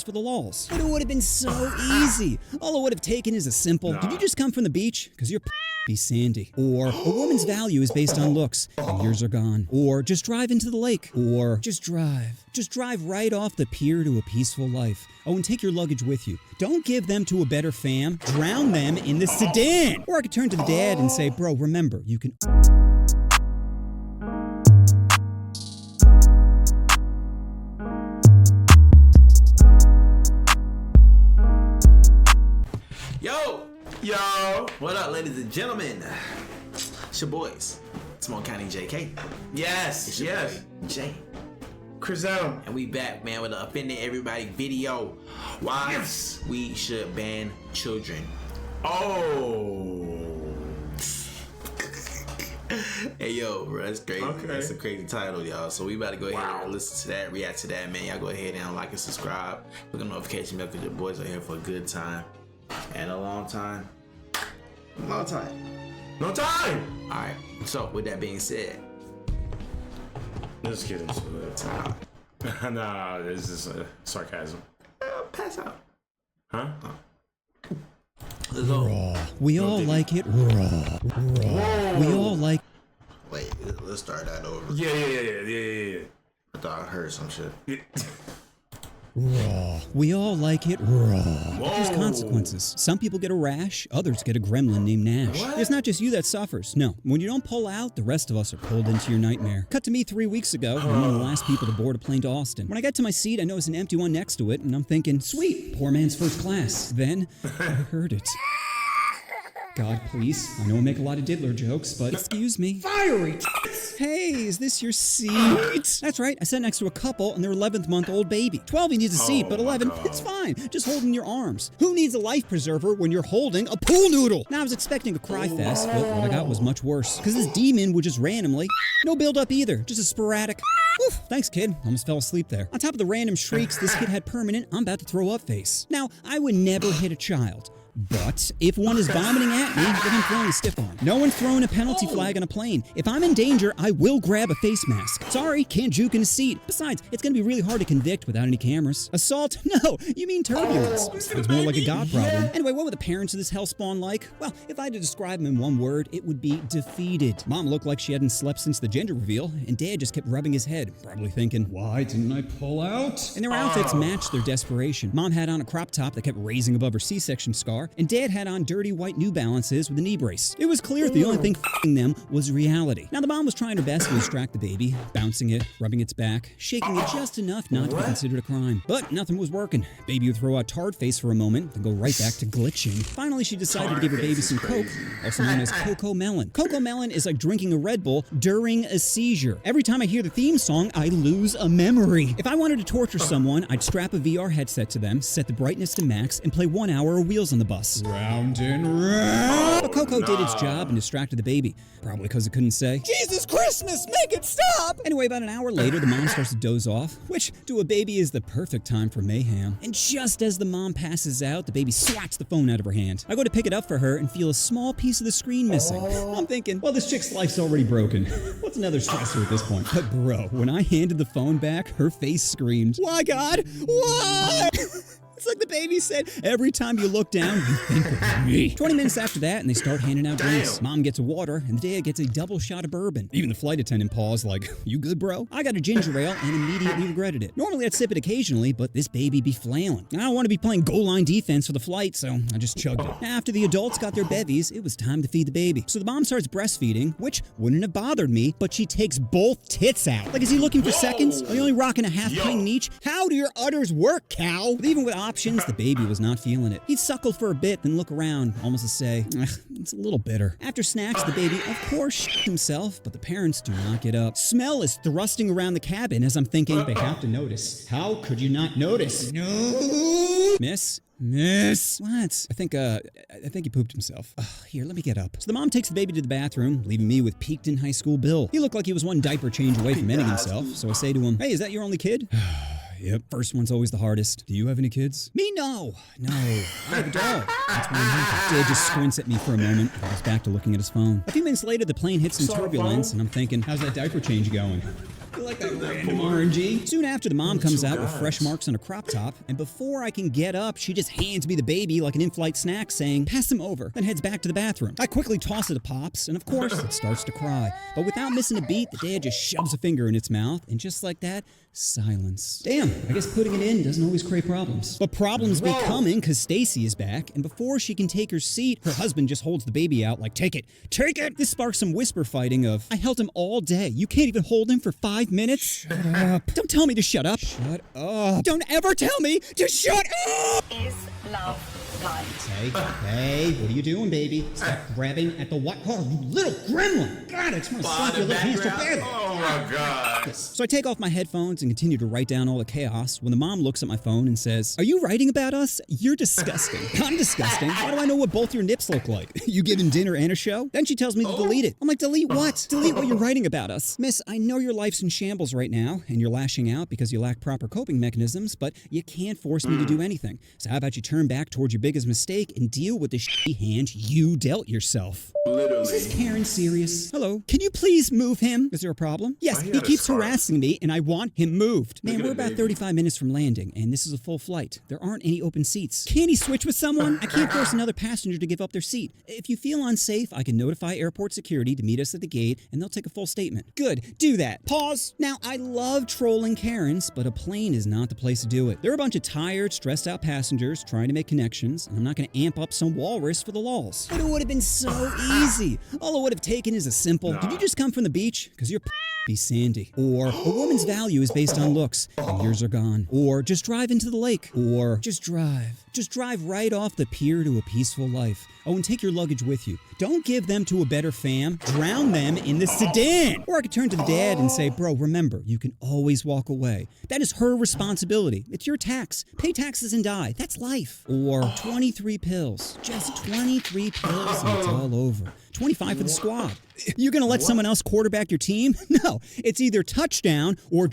for the lols. But it would have been so easy. All it would have taken is a simple, did you just come from the beach? Because you're be sandy. Or a woman's value is based on looks, and yours are gone. Or just drive into the lake. Or just drive. Just drive right off the pier to a peaceful life. Oh, and take your luggage with you. Don't give them to a better fam. Drown them in the sedan. Or I could turn to the dad and say, bro, remember, you can... Yo, what up, ladies and gentlemen? It's your boys, SmokeCounty JK. Yes, it's your boy, Jay. Kris YT. And we back, man, with an Offending Everybody video. Why we should ban children. Oh. Hey, yo, bro, that's crazy. Okay. That's a crazy title, y'all. So we about to go ahead and listen to that, react to that, man. Y'all go ahead and like and subscribe. Click on the notification bell because your boys are here for a good time. And a long time. No time. No time! Alright, so with that being said, let's get into it. Nah, this is sarcasm. Pass out. Huh? Raw. We all like it raw. Raw. We all like... Wait, let's start that over. Yeah. I thought I heard some shit. Raw. We all like it raw. Whoa. There's consequences. Some people get a rash, others get a gremlin named Nash. What? It's not just you that suffers. No, when you don't pull out, the rest of us are pulled into your nightmare. Cut to me 3 weeks ago. I'm one of the last people to board a plane to Austin. When I get to my seat, I notice an empty one next to it, and I'm thinking, sweet, poor man's first class. Then, I heard it. God, please. I know I make a lot of diddler jokes, but excuse me. Fiery Hey, is this your seat? That's right. I sat next to a couple and their 11th-month-old baby. 12, he needs a seat, but 11, it's fine. Just hold in your arms. Who needs a life preserver when you're holding a pool noodle? Now, I was expecting a cry fest, but what I got was much worse. Because this demon would just randomly, no build-up either, just a sporadic, oof, thanks, kid. Almost fell asleep there. On top of the random shrieks, this kid had permanent, I'm about to throw up face. Now, I would never hit a child. But if one is vomiting at me, then I'm throwing a stiff arm. No one's throwing a penalty flag on a plane. If I'm in danger, I will grab a face mask. Sorry, can't juke in a seat. Besides, it's gonna be really hard to convict without any cameras. Assault? No, you mean turbulence. It's more like a God problem. Anyway, what were the parents of this hellspawn like? Well, if I had to describe them in one word, it would be defeated. Mom looked like she hadn't slept since the gender reveal, and Dad just kept rubbing his head, probably thinking, why didn't I pull out? And their outfits matched their desperation. Mom had on a crop top that kept raising above her C-section scar, and Dad had on dirty white New Balances with a knee brace. It was clear the only thing f***ing them was reality. Now, the mom was trying her best to distract the baby, bouncing it, rubbing its back, shaking it just enough not to be considered a crime. But nothing was working. Baby would throw out tard face for a moment, then go right back to glitching. Finally, she decided to give her baby some Coke, also known as Coco Melon. Coco Melon is like drinking a Red Bull during a seizure. Every time I hear the theme song, I lose a memory. If I wanted to torture someone, I'd strap a VR headset to them, set the brightness to max, and play 1 hour of Wheels on the Bus. Round and round. But Coco did its job and distracted the baby. Probably because it couldn't say, Jesus Christmas, make it stop! Anyway, about an hour later, the mom starts to doze off, which to a baby is the perfect time for mayhem. And just as the mom passes out, the baby swats the phone out of her hand. I go to pick it up for her and feel a small piece of the screen missing. I'm thinking, well, this chick's life's already broken. What's another stressor at this point? But bro, when I handed the phone back, her face screamed, why, God? Why? It's like the baby said, every time you look down, you think of me. 20 minutes after that, and they start handing out drinks. Mom gets a water, and the dad gets a double shot of bourbon. Even the flight attendant paused like, you good, bro? I got a ginger ale and immediately regretted it. Normally, I'd sip it occasionally, but this baby be flailing. I don't want to be playing goal line defense for the flight, so I just chugged it. After the adults got their bevies, it was time to feed the baby. So the mom starts breastfeeding, which wouldn't have bothered me, but she takes both tits out. Like, is he looking for seconds? Are you only rocking a half pint in each? How do your udders work, cow? But even with options, the baby was not feeling it. He'd suckle for a bit, then look around, almost to say, it's a little bitter. After snacks, the baby, of course, himself, but the parents do not get up. Smell is thrusting around the cabin as I'm thinking, they have to notice. How could you not notice? No! Miss? What? I think he pooped himself. Here, let me get up. So the mom takes the baby to the bathroom, leaving me with peaked in high school Bill. He looked like he was one diaper change away from ending himself, so I say to him, hey, is that your only kid? Yep. First one's always the hardest. Do you have any kids? Me, no. No. I have a dog. That's why I'm happy. Dad just squints at me for a moment, and goes back to looking at his phone. A few minutes later, the plane hits some turbulence, and I'm thinking, how's that diaper change going? Like that random RNG. Soon after, the mom comes out with fresh marks on a crop top, and before I can get up, she just hands me the baby like an in-flight snack, saying, pass him over, then heads back to the bathroom. I quickly toss it to Pops, and of course, it starts to cry. But without missing a beat, the dad just shoves a finger in its mouth, and just like that, silence. Damn, I guess putting it in doesn't always create problems. But problems be coming because Stacy is back, and before she can take her seat, her husband just holds the baby out like, take it, take it! This sparks some whisper fighting of, I held him all day. You can't even hold him for 5 minutes? Shut up. Don't tell me to shut up. Shut up. Don't ever tell me to shut up! Is love blind? Hey, what are you doing, baby? Stop grabbing at the what? Oh, you little gremlin! God, I just want to slap your little hands together. Oh my God. So I take off my headphones and continue to write down all the chaos when the mom looks at my phone and says, are you writing about us? You're disgusting. I'm disgusting. How do I know what both your nips look like? You giving dinner and a show? Then she tells me to delete it. I'm like, delete what? Delete what you're writing about us. Miss, I know your life's in shambles right now and you're lashing out because you lack proper coping mechanisms, but you can't force me to do anything. So how about you turn back towards your biggest mistake and deal with the shitty hand you dealt yourself? Literally. Is this Karen serious? Hello, can you please move him? Is there a problem? Yes, he keeps harassing me and I want him moved. Man, we're about 35 minutes from landing and this is a full flight. There aren't any open seats. Can he switch with someone? I can't force another passenger to give up their seat. If you feel unsafe, I can notify airport security to meet us at the gate and they'll take a full statement. Good, do that. Pause. Now, I love trolling Karens, but a plane is not the place to do it. They're a bunch of tired, stressed out passengers trying to make connections, and I'm not going to amp up some walrus for the lulz. But it would have been so easy. All it would have taken is a simple, did you just come from the beach? Because you're be sandy. Or a woman's value is based on looks, and yours are gone. Or just drive into the lake. Or just drive. Just drive right off the pier to a peaceful life. Oh, and take your luggage with you. Don't give them to a better fam. Drown them in the sedan. Or I could turn to the dad and say, bro, remember, you can always walk away. That is her responsibility. It's your tax. Pay taxes and die. That's life. Or 23 pills. Just 23 pills and it's all over. 25 for the squad. You're gonna let someone else quarterback your team? No, it's either touchdown or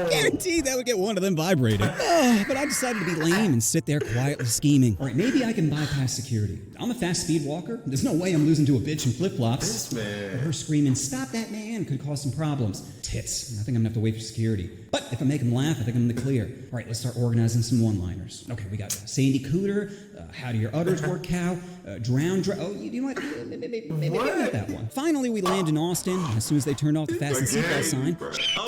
guaranteed that would get one of them vibrating. But I decided to be lame and sit there quietly scheming. All right, maybe I can bypass security. I'm a fast speed walker. There's no way I'm losing to a bitch in flip-flops. But her screaming, stop that man, could cause some problems. Tits. I think I'm gonna have to wait for security. But if I make them laugh, I think I'm in the clear. All right, let's start organizing some one-liners. Okay, we got Sandy Cooter, how do your udders work, cow? Oh, you know what? Maybe I want that one. Finally, we land in Austin. As soon as they turned off the fasten seatbelt sign,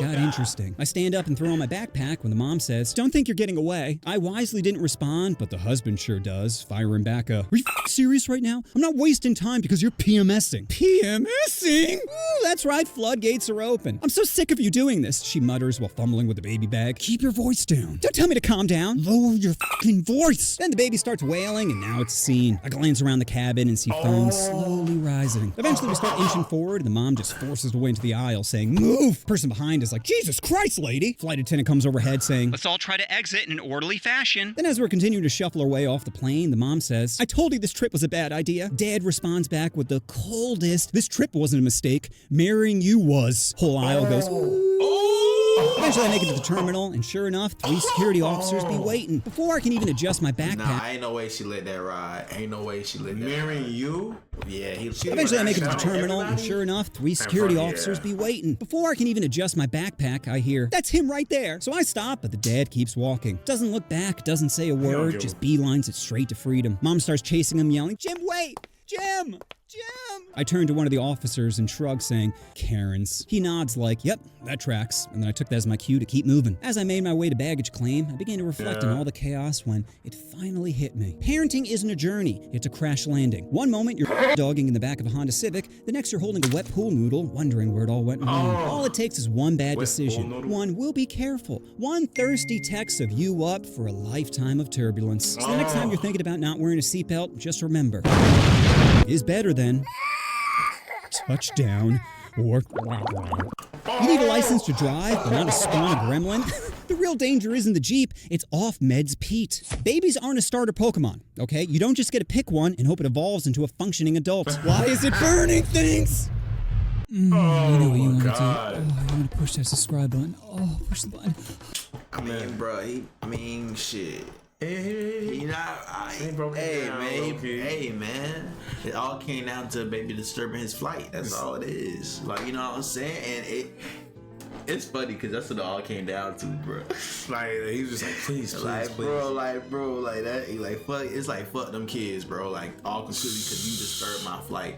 got interesting. I stand up and throw on my backpack when the mom says, don't think you're getting away. I wisely didn't respond, but the husband sure does, firing back are you serious right now? I'm not wasting time because you're PMSing. PMSing? Ooh, that's right, floodgates are open. I'm so sick of you doing this, she mutters while fumbling with the baby bag. Keep your voice down. Don't tell me to calm down. Lower your fucking voice. Then the baby starts wailing and now it's a scene. I glance around the cabin and see phones slowly rising. Eventually we start inching forward and the mom just forces her way into the aisle saying, move! Person behind is like, Jesus Christ, lady! Flight attendant comes overhead saying, let's all try to exit in an orderly fashion. Then as we're continuing to shuffle our way off the plane, the mom says, I told you this trip was a bad idea. Dad responds back with the coldest, this trip wasn't a mistake. Marrying you was. Whole aisle goes, ooh. Eventually I make it to the terminal, and sure enough, 3 security officers be waiting. Before I can even adjust my backpack. Nah, ain't no way she let that ride. Ain't no way she let that Marrying you? Yeah, Eventually I make it to the terminal, and sure enough, 3 security officers be waiting. Before I can even adjust my backpack, I hear, that's him right there. So I stop, but the dad keeps walking. Doesn't look back, doesn't say a word, just beelines it straight to freedom. Mom starts chasing him, yelling, Jim, wait! Jim! Jim! I turn to one of the officers and shrug, saying, Karens. He nods like, yep, that tracks. And then I took that as my cue to keep moving. As I made my way to baggage claim, I began to reflect on all the chaos when it finally hit me. Parenting isn't a journey, it's a crash landing. One moment you're dogging in the back of a Honda Civic, the next you're holding a wet pool noodle, wondering where it all went wrong. All it takes is one bad decision. One, will be careful. One thirsty text of you up for a lifetime of turbulence. So the next time you're thinking about not wearing a seatbelt, just remember, is better than touchdown or you need a license to drive, but not to spawn a gremlin. The real danger isn't the Jeep, it's off meds Pete. Babies aren't a starter Pokemon, okay? You don't just get to pick one and hope it evolves into a functioning adult. Why is it burning things? You know what you want to do. Oh, you want to push that subscribe button. Oh, push the button. I mean, bro, shit. You know, Ain't broken down, low-key. hey man, it all came down to baby disturbing his flight. That's all it is. Like, you know what I'm saying? And it's funny because that's what it all came down to, bro. Like he was just like, please, Like, bro, like that. Like, fuck. It's like fuck them kids, bro. Like, all completely because you disturbed my flight.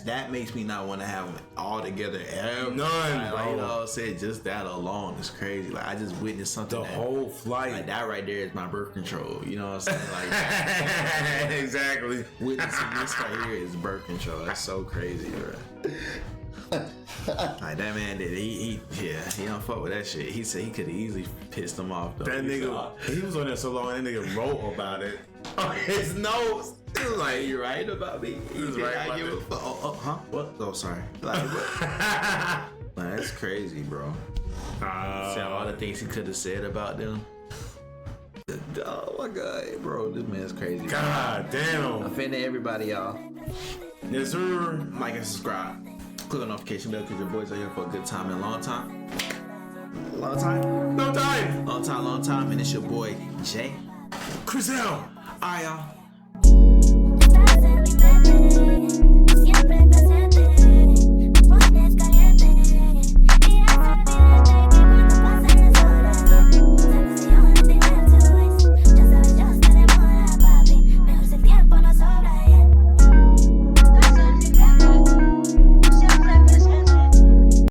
That makes me not want to have them all together ever. None, like, bro. you know what I'm saying? Just that alone is crazy. Like, I just witnessed something. The whole flight. Like, that right there is my birth control. You know what I'm saying? Like, exactly. witnessing this right here is birth control. That's so crazy, bro. Like, that man did. He don't fuck with that shit. He said he could have easily pissed him off, though. That nigga, he was on there so long, that nigga wrote about it on his notes. He was like, "You right about me?" He was right about give it. a fuck. Huh? What? Oh, sorry. Like, what? Man, that's crazy, bro. See all the things he could have said about them. Oh my god, bro, this man's crazy. God damn. Offending everybody, y'all. Yes, sir. Like and subscribe. Click on notification bell because your boys are here for a good time and a long time. Long time? No time. Long time. And it's your boy, Jay. Kris YT. Alright, y'all. Stars and we